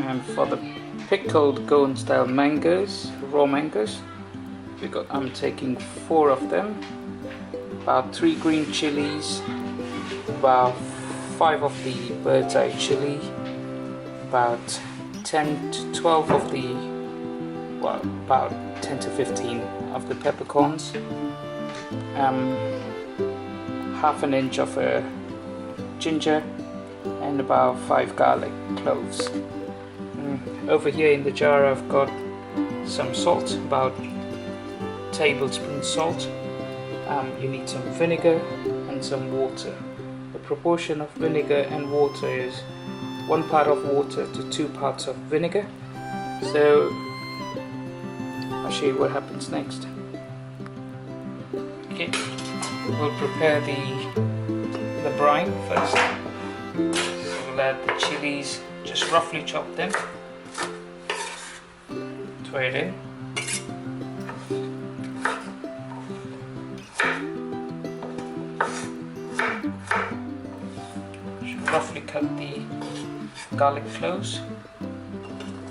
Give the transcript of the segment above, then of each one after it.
And for the pickled Goan style mangoes, raw mangoes, I'm taking 4 of them, about 3 green chilies, about 5 of the bird's eye chili, about 10 to 12 of the, well, about 10 to 15 of the peppercorns, half an inch of ginger, and about 5 garlic cloves. Over here in the jar I've got some salt, about a tablespoon salt. You need some vinegar and some water. The proportion of vinegar and water is 1 part of water to 2 parts of vinegar. So I'll show you what happens next. Okay, we'll prepare the brine first. So we'll add the chilies, just roughly chop them, throw it in. Roughly cut the garlic cloves,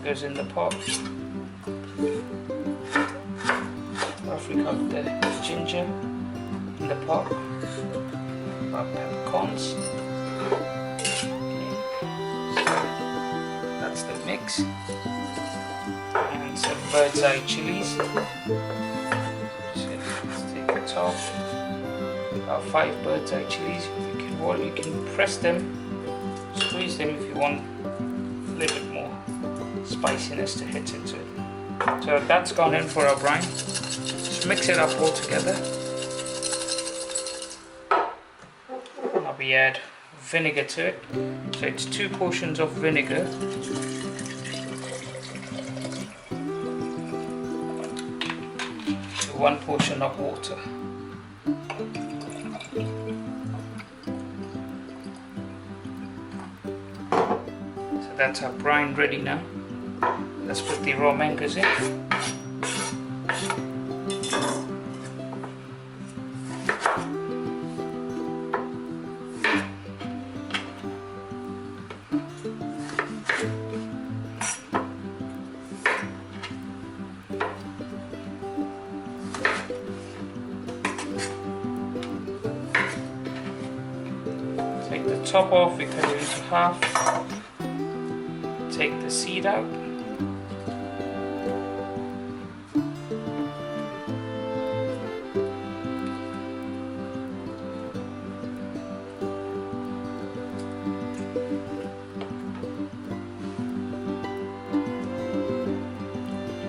goes in the pot. Roughly cut the ginger in the pot, about peppercorns. Okay. So that's the mix. And some bird's eye chilies. So let's take the top, about 5 bird's eye chilies. You can press them, squeeze them if you want a little bit more spiciness to hit into it. So that's gone in for our brine. Just mix it up all together. Now we add vinegar to it. So it's 2 portions of vinegar. To 1 portion of water. That's our brine ready now. Let's put the raw mangoes in. Take the top off, we cut it into half. Take the seed out.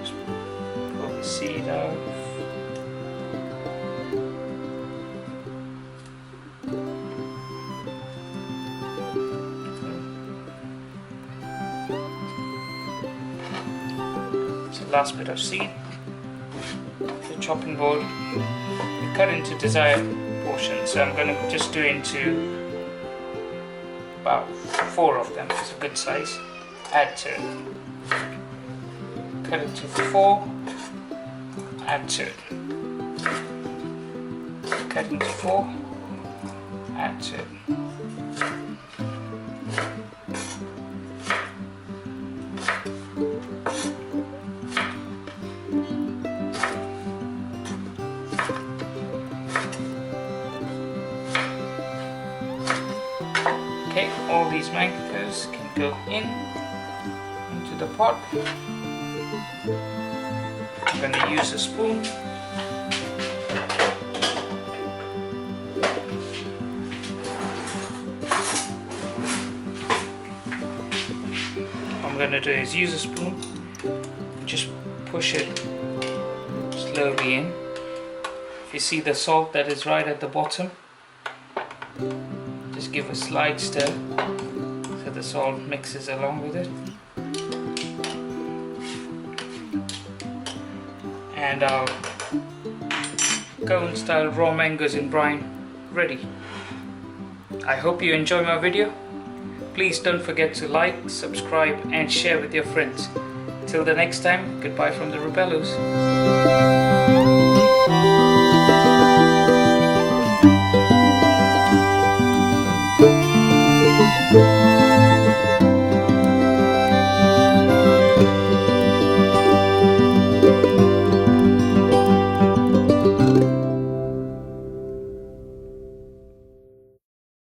Just pull the seed out. Last bit of seed. The chopping board, we cut into desired portions, so I'm going to just do into about 4 of them. It's a good size. Add to it. Cut into 4. Add to it. Cut into 4. Add to it. Okay, all these mangoes can go into the pot. I'm going to use a spoon. What I'm going to do is use a spoon, just push it slowly in. If you see the salt that is right at the bottom, just give a slight stir so the salt mixes along with it. And our Goan style raw mangoes in brine ready. I hope you enjoy my video. Please don't forget to like, subscribe and share with your friends. Till the next time, goodbye from the Rebelos.